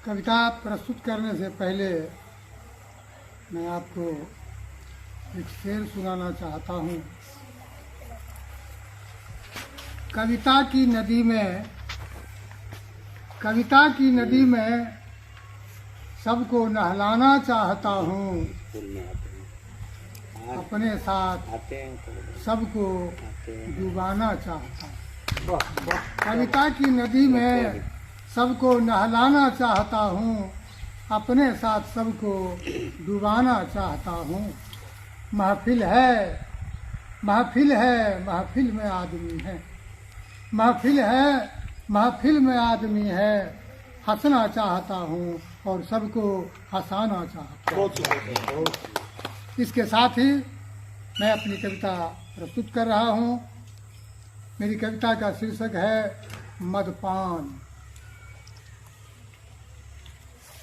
कविता प्रस्तुत करने से पहले मैं आपको एक शेर सुनाना चाहता हूँ। कविता की नदी में सबको नहलाना चाहता हूँ, अपने साथ सबको डुबाना चाहता हूँ। कविता की नदी में सबको नहलाना चाहता हूँ, अपने साथ सबको डुबाना चाहता हूँ। महफिल है महफिल में आदमी है, महफिल में आदमी है। हंसना चाहता हूँ और सबको हंसाना चाहता हूँ। इसके साथ ही मैं अपनी कविता प्रस्तुत कर रहा हूँ। मेरी कविता का शीर्षक है मदपान।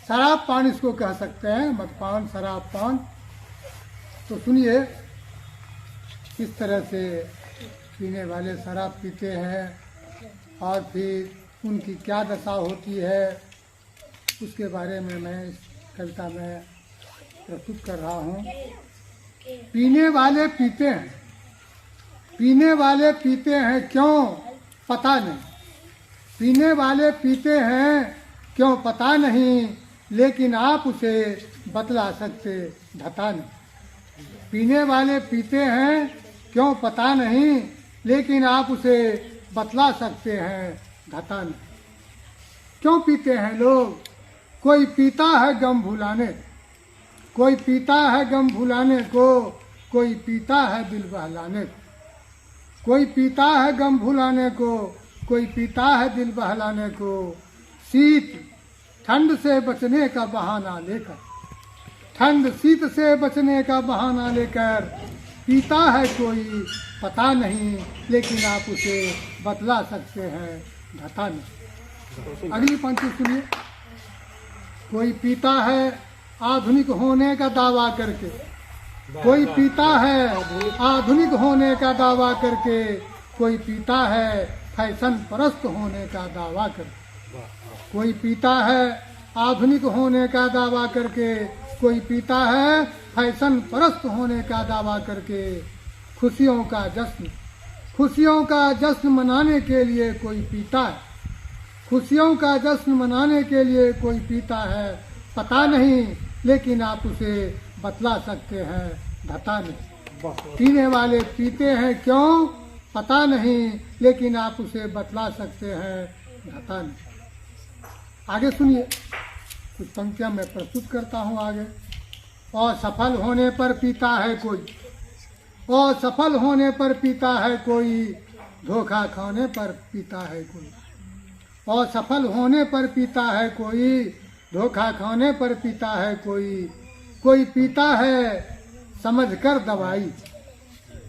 शराब पान इसको कह सकते हैं, मदपान शराब पान। तो सुनिए किस तरह से पीने वाले शराब पीते हैं और फिर उनकी क्या दशा होती है, उसके बारे में मैं इस कविता में प्रस्तुत कर रहा हूँ। पीने वाले पीते हैं क्यों पता नहीं, पीने वाले पीते हैं क्यों पता नहीं, लेकिन आप उसे बतला सकते धता नहीं। पीने वाले पीते हैं क्यों पता नहीं, लेकिन आप उसे बतला सकते हैं धता नहीं। क्यों पीते हैं लोग? कोई पीता है गम भुलाने, कोई पीता है गम भुलाने को, कोई पीता है दिल बहलाने को। कोई पीता है गम भुलाने को, कोई पीता है दिल बहलाने को। शीत ठंड से बचने का बहाना लेकर, ठंड शीत से बचने का बहाना लेकर पीता है कोई पता नहीं, लेकिन आप उसे बतला सकते हैं धता नहीं। अगली पंक्ति सुनिए। कोई पीता है आधुनिक होने का दावा करके, कोई पीता है आधुनिक होने का दावा करके, कोई पीता है फैशन परस्त होने का दावा करके। कोई पीता है आधुनिक होने का दावा करके, कोई पीता है फैशन परस्त होने का दावा करके। खुशियों का जश्न मनाने के लिए कोई पीता है, खुशियों का जश्न मनाने के लिए कोई पीता है पता नहीं, लेकिन आप उसे बतला सकते हैं धता नहीं। पीने वाले पीते हैं क्यों पता नहीं, लेकिन आप उसे बतला सकते हैं धता नहीं। आगे सुनिए, कुछ पंक्तियां मैं प्रस्तुत करता हूं आगे। असफल होने पर पीता है कोई, असफल होने पर पीता है कोई, धोखा खाने पर पीता है कोई। असफल होने पर पीता है कोई, धोखा खाने पर पीता है कोई। कोई पीता है समझकर दवाई,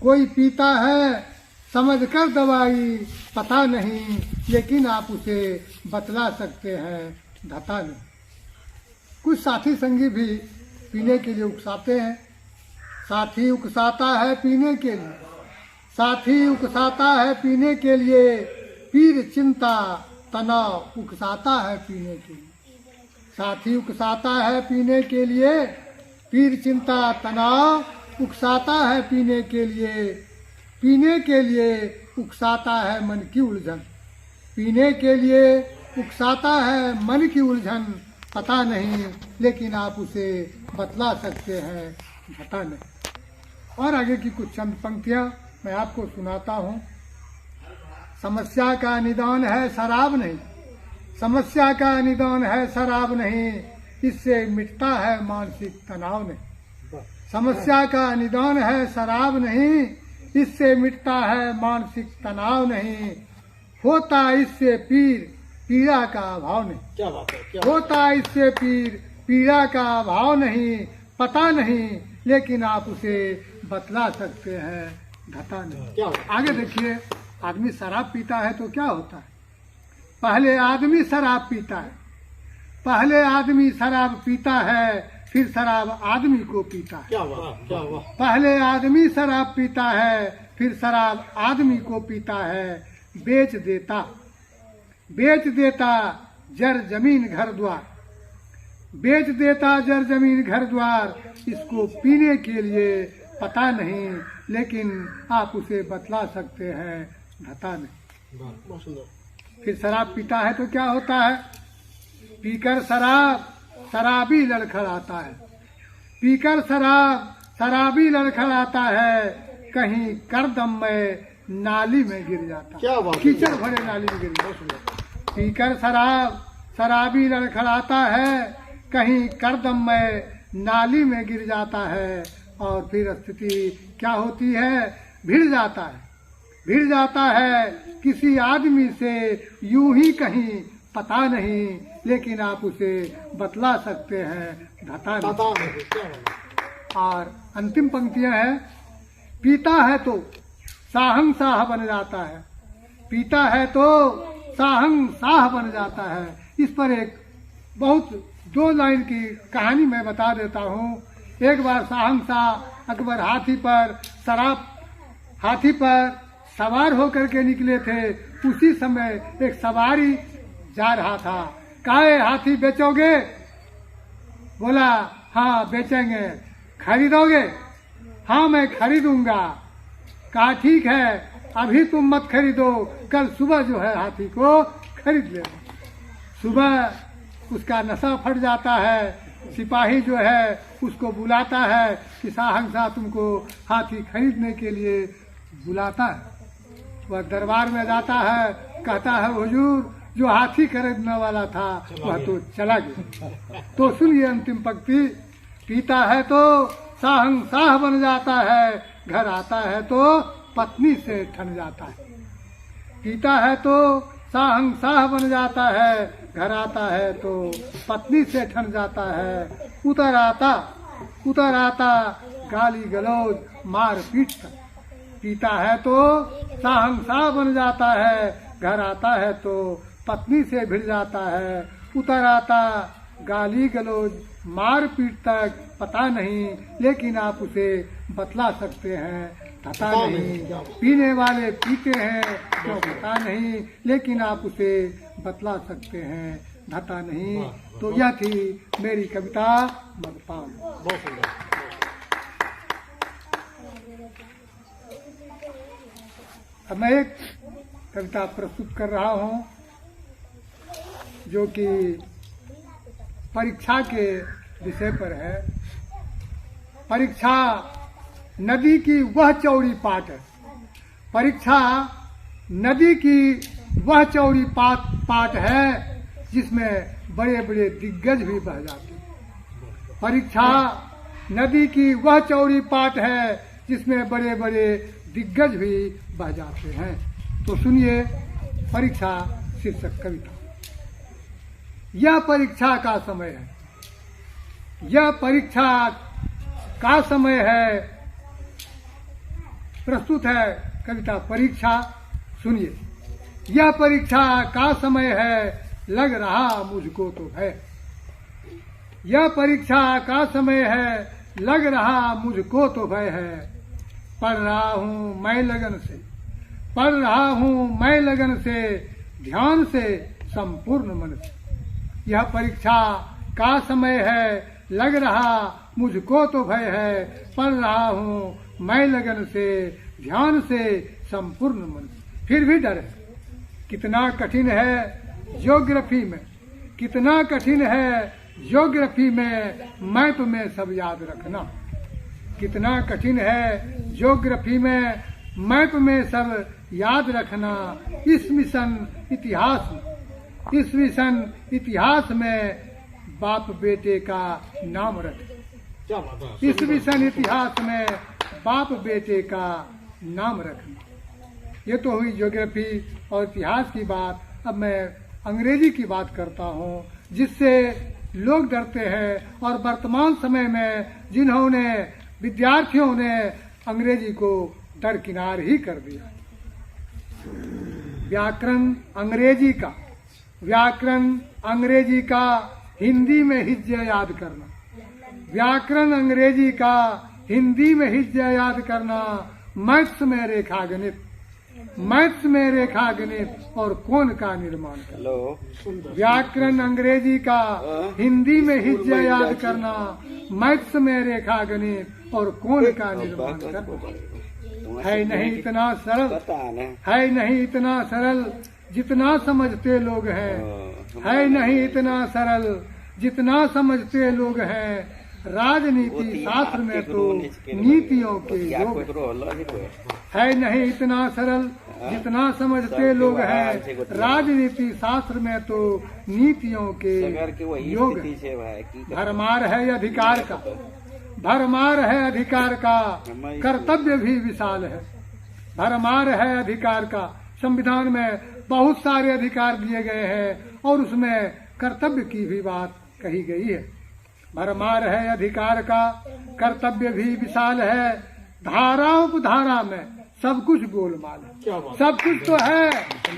कोई पीता है समझकर दवाई पता नहीं, लेकिन आप उसे बतला सकते हैं धता नहीं। कुछ साथी संगी भी पीने के लिए उकसाते हैं। साथी उकसाता है पीने के लिए, साथी उकसाता है पीने के लिए। पीर चिंता तनाव उकसाता है पीने के लिए। साथी उकसाता है पीने के लिए, पीर चिंता तनाव उकसाता है पीने के लिए। पीने के लिए उकसाता है मन की उलझन, पीने के लिए उकसाता है मन की उलझन पता नहीं, लेकिन आप उसे बतला सकते हैं धता नहीं। और आगे की कुछ चंद पंक्तियां मैं आपको सुनाता हूँ। समस्या का निदान है शराब नहीं, समस्या का निदान है शराब नहीं, इससे मिटता है मानसिक तनाव नहीं। समस्या का निदान है शराब नहीं, इससे मिटता है मानसिक तनाव नहीं। होता इससे पीड़ा का अभाव नहीं, क्या बात है, क्या होता इससे पीड़ा का अभाव नहीं पता नहीं, लेकिन आप उसे बतला सकते हैं धता नहीं। क्या आगे देखिए, आदमी शराब पीता है तो क्या होता है? पहले आदमी शराब पीता है, पहले आदमी शराब पीता है, फिर शराब आदमी को पीता है। क्या बात, क्या बात। पहले आदमी शराब पीता है, फिर शराब आदमी को पीता है। बेच देता जर जमीन घर द्वार, बेच देता जर जमीन घर द्वार, इसको पीने के लिए पता नहीं, लेकिन आप उसे बतला सकते हैं, धता नहीं। फिर शराब पीता है तो क्या होता है? पीकर शराबी लड़खड़ाता है। पीकर शराबी लड़खड़ाता है, कहीं करदम में नाली में गिर जाता है, कीचड़ भरे नाली में गिर जाता है। पीकर शराबी लड़खड़ाता है, कहीं करदम में नाली में गिर जाता है, और फिर स्थिति क्या होती है? भिड़ जाता है किसी आदमी से, यूं ही कहीं पता नहीं, लेकिन आप उसे बतला सकते हैं, धता नहीं। और अंतिम पंक्तियां हैं, पीता है तो साहंशाह बन जाता है, पीता है तो साहंशाह बन जाता है। इस पर एक बहुत 2 लाइन की कहानी मैं बता देता हूँ। एक बार साहंशाह अकबर हाथी पर सवार होकर के निकले थे। उसी समय एक सवारी जा रहा था। काहे हाथी बेचोगे? बोला हाँ बेचेंगे। खरीदोगे? हाँ मैं खरीदूंगा। कहा ठीक है, अभी तुम मत खरीदो, कल सुबह जो है हाथी को खरीद लेना। सुबह उसका नशा फट जाता है। सिपाही जो है उसको बुलाता है कि साहंशाह तुमको हाथी खरीदने के लिए बुलाता है। वह दरबार में जाता है, कहता है हुजूर जो हाथी खरीदने वाला था वह तो चला गया। तो सुनिए अंतिम पंक्ति, पीता है तो साहंशाह बन जाता है, घर आता है तो पत्नी से ठन जाता है। पीता है तो साहंशाह बन जाता है, घर आता है तो पत्नी से ठन जाता है। उतर आता गाली गलौज मार पीट तक। पीता है तो साहंशाह बन जाता है, घर आता है तो पत्नी से भिड़ जाता है। उतर आता गाली गलौज मार पीट तक, पता नहीं, लेकिन आप उसे बतला सकते हैं, पता नहीं। पीने वाले पीते हैं क्यों पता नहीं, लेकिन आप उसे बतला सकते हैं, धता नहीं। तो यह थी मेरी कविता मदपान। बहुत सुंदर। अब मैं एक कविता प्रस्तुत कर रहा हूँ जो कि परीक्षा के विषय पर है। परीक्षा नदी की वह चौड़ी पाट है। परीक्षा नदी की वह चौड़ी पाट है जिसमें बड़े बड़े दिग्गज भी बह जाते हैं। परीक्षा नदी की वह चौड़ी पाट है जिसमें बड़े बड़े दिग्गज भी बह जाते हैं। तो सुनिए परीक्षा शीर्षक कविता। यह परीक्षा का समय है, यह परीक्षा का समय है। प्रस्तुत है कविता परीक्षा। सुनिए, यह परीक्षा का समय है, लग रहा मुझको तो भय। यह परीक्षा का समय है, लग रहा मुझको तो भय है। पढ़ रहा हूँ मैं लगन से, पढ़ रहा हूँ मैं लगन से, ध्यान से संपूर्ण मन से। यह परीक्षा का समय है, लग रहा मुझको तो भय है। पढ़ रहा हूँ मैं लगन से, ध्यान से संपूर्ण मन से। फिर भी डर है। कितना कठिन है ज्योग्राफी में, कितना कठिन है ज्योग्राफी में, मैप में सब याद रखना। कितना कठिन है ज्योग्राफी में, मैप में सब याद रखना। इस मिशन इतिहास में बाप बेटे का नाम रखना। इस मिशन इतिहास में बाप बेटे का नाम रखना। ये तो हुई ज्योग्राफी और इतिहास की बात। अब मैं अंग्रेजी की बात करता हूँ जिससे लोग डरते हैं, और वर्तमान समय में जिन्होंने विद्यार्थियों ने अंग्रेजी को दरकिनार ही कर दिया। व्याकरण अंग्रेजी का हिंदी में हिज्जे याद करना। व्याकरण अंग्रेजी का हिंदी में हिज्जे याद करना। मैथ्स में रेखा गणित, मैथ्स में रेखा गणित और कोण का निर्माण करना। व्याकरण अंग्रेजी का हिंदी में हिज्जे याद करना, मैथ्स में रेखा गणित और कोण का निर्माण करना। है नहीं इतना सरल, है नहीं इतना सरल जितना समझते लोग हैं, है नहीं इतना सरल जितना समझते लोग हैं। राजनीति शास्त्र में तो नीतियों के योग है नहीं इतना सरल जितना समझते लोग हैं। राजनीति शास्त्र में तो नीतियों के योग। भरमार है अधिकार का, भरमार है अधिकार का, कर्तव्य भी विशाल है। भरमार है अधिकार का, संविधान में बहुत सारे अधिकार दिए गए हैं और उसमें कर्तव्य की भी बात कही गई है। भरमार है अधिकार का, कर्तव्य भी विशाल है। धारा उपधारा में सब कुछ गोलमाल है। सब कुछ तो है,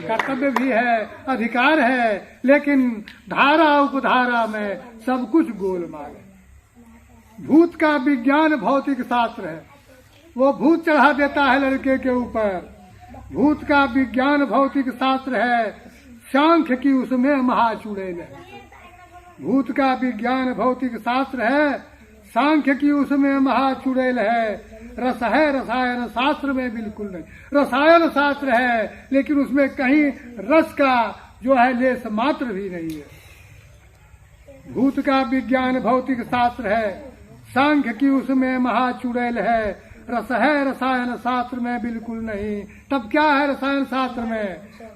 कर्तव्य भी है, अधिकार है, लेकिन धारा उपधारा में सब कुछ गोलमाल है। भूत का विज्ञान भौतिक शास्त्र है, वो भूत चढ़ा देता है लड़के के ऊपर। भूत का विज्ञान भौतिक शास्त्र है, सांख्य की उसमें महाचुड़ैल है। भूत का विज्ञान भौतिक शास्त्र है, सांख्य की उसमें महाचुड़ैल है। रस है रसायन शास्त्र में बिल्कुल नहीं। रसायन शास्त्र है लेकिन उसमें कहीं रस का जो है लेस मात्र भी नहीं है। भूत का विज्ञान भौतिक शास्त्र है, सांख्य की उसमें महाचुड़ैल है। रस है रसायन शास्त्र में बिल्कुल नहीं। तब क्या है रसायन शास्त्र में?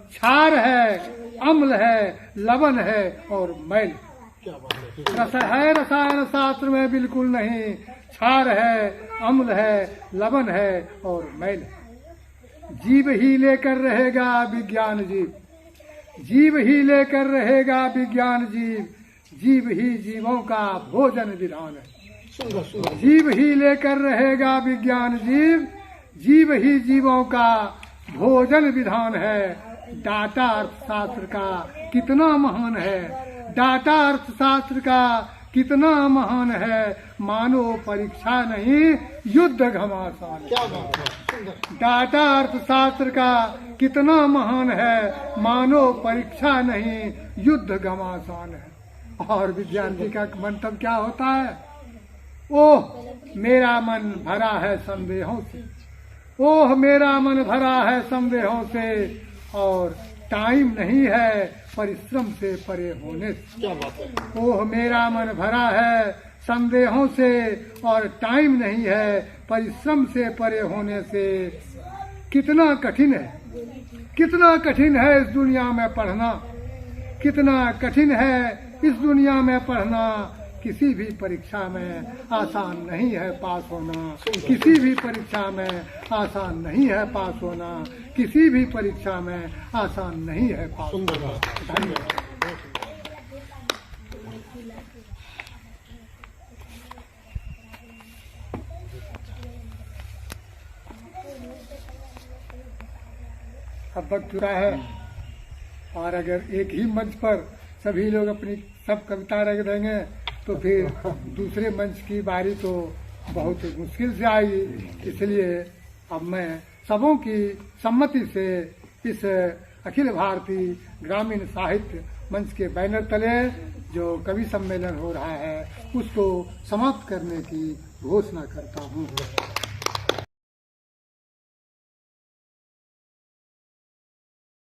क्षार है, अम्ल है, लवण है और मैल। रस है रसायन शास्त्र में बिल्कुल नहीं। क्षार है, अम्ल है, लवण है और मैल है। जीव ही लेकर रहेगा विज्ञान जीव, जीव ही लेकर रहेगा विज्ञान जीव। जीव ही जीवों का भोजन विधान है। जीव ही लेकर रहेगा विज्ञान जीव, जीव ही जीवों का भोजन विधान है। डाटा अर्थशास्त्र का कितना महान है, डाटा अर्थशास्त्र का कितना महान है। मानो परीक्षा नहीं युद्ध घमासान। डाटा अर्थशास्त्र का कितना महान है, मानो परीक्षा नहीं युद्ध घमासान है। और विज्ञान जी का मंतव्य क्या होता है? ओह मेरा मन भरा है संदेहों से, ओह मेरा मन भरा है संदेहों से, और टाइम नहीं है परिश्रम से परे होने से। क्या बात है? ओह मेरा मन भरा है संदेहों से और टाइम नहीं है परिश्रम से परे होने से। कितना कठिन है, कितना कठिन है इस दुनिया में पढ़ना, कितना कठिन है इस दुनिया में पढ़ना। किसी भी परीक्षा में आसान नहीं है पास होना, किसी भी परीक्षा में आसान नहीं है पास होना, किसी भी परीक्षा में आसान नहीं है पास होना। धन्यवाद। अब वक्त पूरा है और अगर एक ही मंच पर सभी लोग अपनी सब कविता रख देंगे तो फिर दूसरे मंच की बारी तो बहुत मुश्किल से आएगी। इसलिए अब मैं सबों की सम्मति से इस अखिल भारतीय ग्रामीण साहित्य मंच के बैनर तले जो कवि सम्मेलन हो रहा है उसको समाप्त करने की घोषणा करता हूँ।